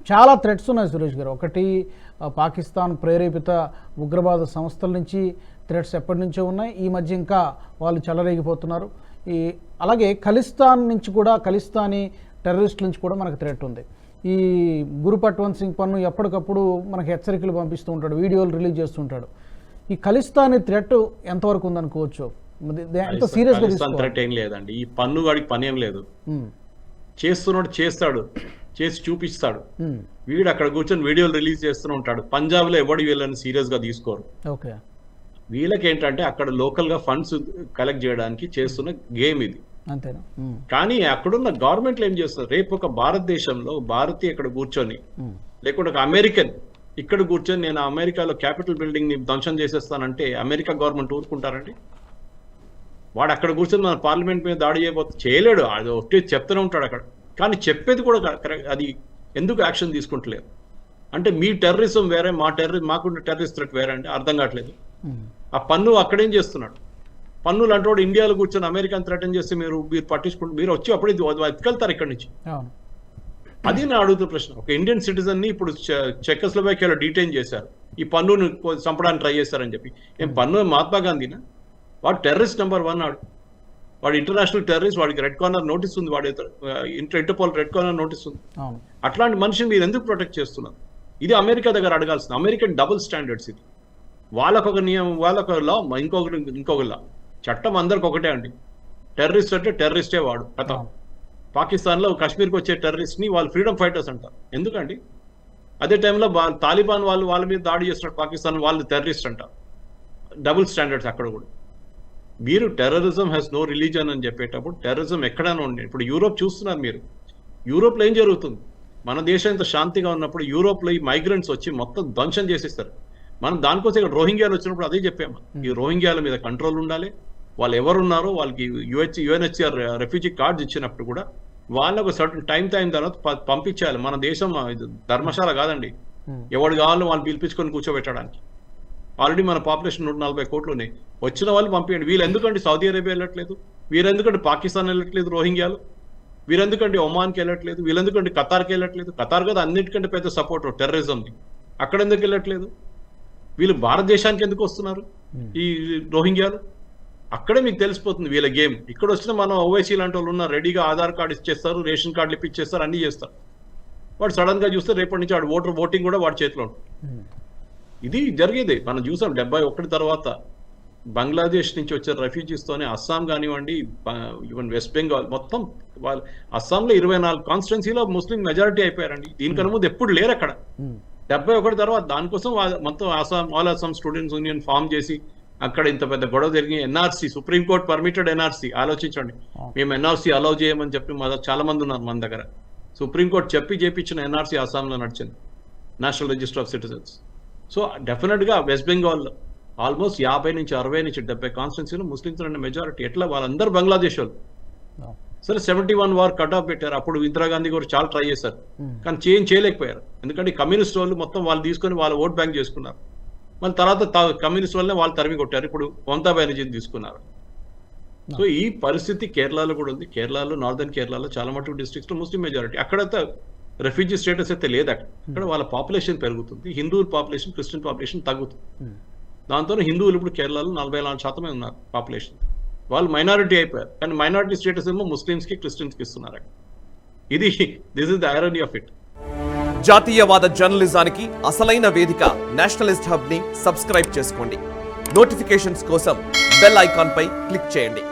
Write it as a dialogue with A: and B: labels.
A: చాలా థ్రెట్స్ ఉన్నాయి సురేష్ గారు. ఒకటి పాకిస్తాన్ ప్రేరేపిత ఉగ్రవాద సంస్థల నుంచి థ్రెట్స్ ఎప్పటి నుంచో ఉన్నాయి. ఈ మధ్య ఇంకా వాళ్ళు చెలరేగిపోతున్నారు. అలాగే ఖలిస్తాన్ నుంచి కూడా, ఖలిస్తానీ టెర్రరిస్టుల నుంచి కూడా మనకు థ్రెట్ ఉంది. ఈ గురు పట్వంత్ సింగ్ పన్ను ఎప్పటికప్పుడు మనకు హెచ్చరికలు పంపిస్తూ ఉంటాడు, వీడియోలు రిలీజ్ చేస్తుంటాడు. ఈ ఖలిస్తానీ థ్రెట్ ఎంతవరకు ఉందనుకోవచ్చు? ఎంత సీరియస్గా
B: థ్రెట్ ఏం లేదండి. ఈ పన్ను వాడికి పని ఏం లేదు, చేస్తున్నాడు, చేస్తాడు, చేసి చూపిస్తాడు. వీడు అక్కడ కూర్చొని వీడియోలు రిలీజ్ చేస్తూనే ఉంటాడు. పంజాబ్ లో ఎవడు వీళ్ళని సీరియస్ గా తీసుకోరు. వీళ్ళకి ఏంటంటే అక్కడ లోకల్ గా ఫండ్స్ కలెక్ట్ చేయడానికి చేస్తున్న గేమ్ ఇది,
A: అంతేనా?
B: కానీ అక్కడున్న గవర్నమెంట్లు ఏం చేస్తారు, రేపు ఒక భారతదేశంలో భారతీయ ఇక్కడ కూర్చొని, లేకుంటే ఒక అమెరికన్ ఇక్కడ కూర్చొని నేను అమెరికాలో క్యాపిటల్ బిల్డింగ్ ని ధ్వంసం చేసేస్తానంటే అమెరికా గవర్నమెంట్ ఊరుకుంటారండి? వాడు అక్కడ కూర్చొని మన పార్లమెంట్ మీద దాడి చేయలేడు, అది ఒకటి చెప్తూనే ఉంటాడు అక్కడ. కానీ చెప్పేది కూడా అది ఎందుకు యాక్షన్ తీసుకుంటలేదు అంటే మీ టెర్రరిజం వేరే, మాకున్న టెర్రరిస్ట్ థ్రెట్ వేరే అంటే అర్థం కావట్లేదు. ఆ పన్ను అక్కడేం చేస్తున్నాడు? పన్నులు అంటే వాడు ఇండియాలో కూర్చొని అమెరికన్ థ్రెటన్ చేస్తే మీరు పట్టించుకుంటూ మీరు వచ్చి అప్పుడు వెతకెళ్తారు ఇక్కడి నుంచి. అది నా అడుగుతున్న ప్రశ్న. ఒక ఇండియన్ సిటిజన్ ని ఇప్పుడు చెకోస్లోవాకియాలో డీటైన్ చేశారు, ఈ పన్నును చంపడానికి ట్రై చేశారని చెప్పి. పన్ను మహాత్మా గాంధీనా? వాడు టెర్రరిస్ట్ నెంబర్ 1, వాడు ఇంటర్నేషనల్ టెర్రరిస్ట్, వాడికి రెడ్ కార్నర్ నోటీస్ ఉంది, వాడి ఇంటర్పోల్ రెడ్ కార్నర్ నోటీస్ ఉంది. అట్లాంటి మనిషిని మీరు ఎందుకు ప్రొటెక్ట్ చేస్తున్నారు? ఇది అమెరికా దగ్గర అడగాల్సింది. అమెరికన్ డబుల్ స్టాండర్డ్స్ ఇది. వాళ్ళకొక నియమం, వాళ్ళొక లా, ఇంకొక లా. చట్టం అందరికి ఒకటే అండి. టెర్రరిస్ట్ అంటే టెర్రరిస్టే వాడు కథ. పాకిస్తాన్లో కాశ్మీర్కి వచ్చే టెర్రరిస్ట్ని వాళ్ళు ఫ్రీడమ్ ఫైటర్స్ అంటారు. ఎందుకండి? అదే టైంలో తాలిబాన్ వాళ్ళ మీద దాడి చేస్తున్నారు పాకిస్తాన్, వాళ్ళు టెర్రరిస్ట్ అంటారు. డబుల్ స్టాండర్డ్స్ అక్కడ కూడా. మీరు టెర్రరిజం హ్యాస్ నో రిలీజన్ అని చెప్పేటప్పుడు టెర్రరిజం ఎక్కడైనా ఉండే. ఇప్పుడు యూరోప్ చూస్తున్నారు మీరు, యూరోప్లో ఏం జరుగుతుంది? మన దేశం ఇంత శాంతిగా ఉన్నప్పుడు యూరోప్లో ఈ మైగ్రెంట్స్ వచ్చి మొత్తం ధ్వంసం చేసేస్తారు. మనం దానికోసం ఇక్కడ రోహింగ్యాలు వచ్చినప్పుడు అదే చెప్పాము, ఈ రోహింగ్యాల మీద కంట్రోల్ ఉండాలి. వాళ్ళు ఎవరున్నారో వాళ్ళకి యుఎన్హెచ్సిఆర్ రెఫ్యూజీ కార్డ్స్ ఇచ్చినప్పుడు కూడా వాళ్ళకు సర్టన్ టైం తర్వాత పంపించాలి. మన దేశం ధర్మశాల కాదండి, ఎవరు కావాలో వాళ్ళు పిలిపించుకొని కూర్చోబెట్టడానికి. ఆల్రెడీ మన పాపులేషన్ 140 కోట్లు ఉన్నాయి. వచ్చిన వాళ్ళు పంపించండి. వీళ్ళు ఎందుకంటే సౌదీ అరేబియా వెళ్ళట్లేదు, వీరెందుకంటే పాకిస్తాన్ వెళ్ళట్లేదు, రోహింగ్యాలు వీరెందుకంటే ఒమాన్కి వెళ్ళట్లేదు, వీళ్ళెందుకంటే ఖతార్కి వెళ్ళట్లేదు? ఖతార్ కదా అన్నిటికంటే పెద్ద సపోర్టర్ టెర్రరిజంకి, అక్కడ ఎందుకు వెళ్ళట్లేదు? వీళ్ళు భారతదేశానికి ఎందుకు వస్తున్నారు ఈ రోహింగ్యాలు? అక్కడే మీకు తెలిసిపోతుంది వీళ్ళ గేమ్. ఇక్కడ వచ్చిన మనం ఓవైసీ లాంటి వాళ్ళు ఉన్నారు, రెడీగా ఆధార్ కార్డు ఇచ్చేస్తారు, రేషన్ కార్డులు ఇప్పించేస్తారు, అన్నీ చేస్తారు. వాడు సడన్ గా చూస్తే రేపటి నుంచి వాడు ఓటింగ్ కూడా వాడి చేతిలో ఉంటుంది. ఇది జరిగేది మనం చూసాం. 71 తర్వాత బంగ్లాదేశ్ నుంచి వచ్చే రెఫ్యూజీస్తోనే అస్సాం కానివ్వండి, ఈవెన్ వెస్ట్ బెంగాల్ మొత్తం వాళ్ళు అస్సాంలో 24 కాన్స్టిట్యున్సీలో ముస్లిం మెజారిటీ అయిపోయారండి. దీనికన్నా ముందు ఎప్పుడు లేరు అక్కడ. 71 తర్వాత దానికోసం మొత్తం all Assam students union form చేసి అక్కడ ఇంత పెద్ద గొడవ జరిగి ఎన్ఆర్సీ, సుప్రీంకోర్టు పర్మిటెడ్ ఎన్ఆర్సీ. ఆలోచించండి, మేము ఎన్ఆర్సీ అలౌ చేయమని చెప్పి చాలా మంది ఉన్నారు మన దగ్గర. సుప్రీంకోర్టు చేపించిన ఎన్ఆర్సీ అస్సాంలో నడిచింది, national register of citizens. So డెఫినెట్గా వెస్ట్ బెంగాల్లో ఆల్మోస్ట్ 50 నుంచి 60 నుంచి 70 కాన్స్టిట్యున్సీలో ముస్లింస్ ఉన్న మెజారిటీ. ఎట్లా? వాళ్ళందరూ బంగ్లాదేశ్ వాళ్ళు. సరే 71 వార్ కట్ ఆఫ్ పెట్టారు. అప్పుడు ఇందిరాగాంధీ కూడా చాలా ట్రై చేశారు, కానీ చేయలేకపోయారు. ఎందుకంటే కమ్యూనిస్ట్ వాళ్ళు మొత్తం వాళ్ళు తీసుకొని వాళ్ళ ఓట్ బ్యాంక్ చేసుకున్నారు. మళ్ళీ తర్వాత కమ్యూనిస్ట్ వాళ్ళనే వాళ్ళు తరిమి కొట్టారు. ఇప్పుడు మమతా బెనర్జీని తీసుకున్నారు. సో ఈ పరిస్థితి కేరళలో కూడా ఉంది. కేరళలో, నార్దర్న్ కేరళలో చాలా మటుకు డిస్ట్రిక్ట్స్లో ముస్లిం మెజారిటీ. అక్కడైతే రెఫ్యూజీ స్టేటస్ అయితే లేదు అక్కడ వాళ్ళ పాపులేషన్ పెరుగుతుంది, హిందువుల పాపులేషన్, క్రిస్టియన్ పాపులేషన్ తగ్గుతుంది. దాంతో హిందువులు ఇప్పుడు కేరళలో 44% ఉన్నారు పాపులేషన్. వాళ్ళు మైనారిటీ అయిపోయారు, కానీ మైనారిటీ స్టేటస్ ఏమో ముస్లిమ్స్కి, క్రిస్టియన్స్కి ఇస్తున్నారు. This is the irony of it.
C: జాతీయవాద జర్నలిజానికి అసలైన వేదిక నేషనలిస్ట్ హబ్ ని సబ్స్క్రైబ్ చేసుకోండి. నోటిఫికేషన్స్ కోసం బెల్ ఐకాన్ పై క్లిక్ చేయండి.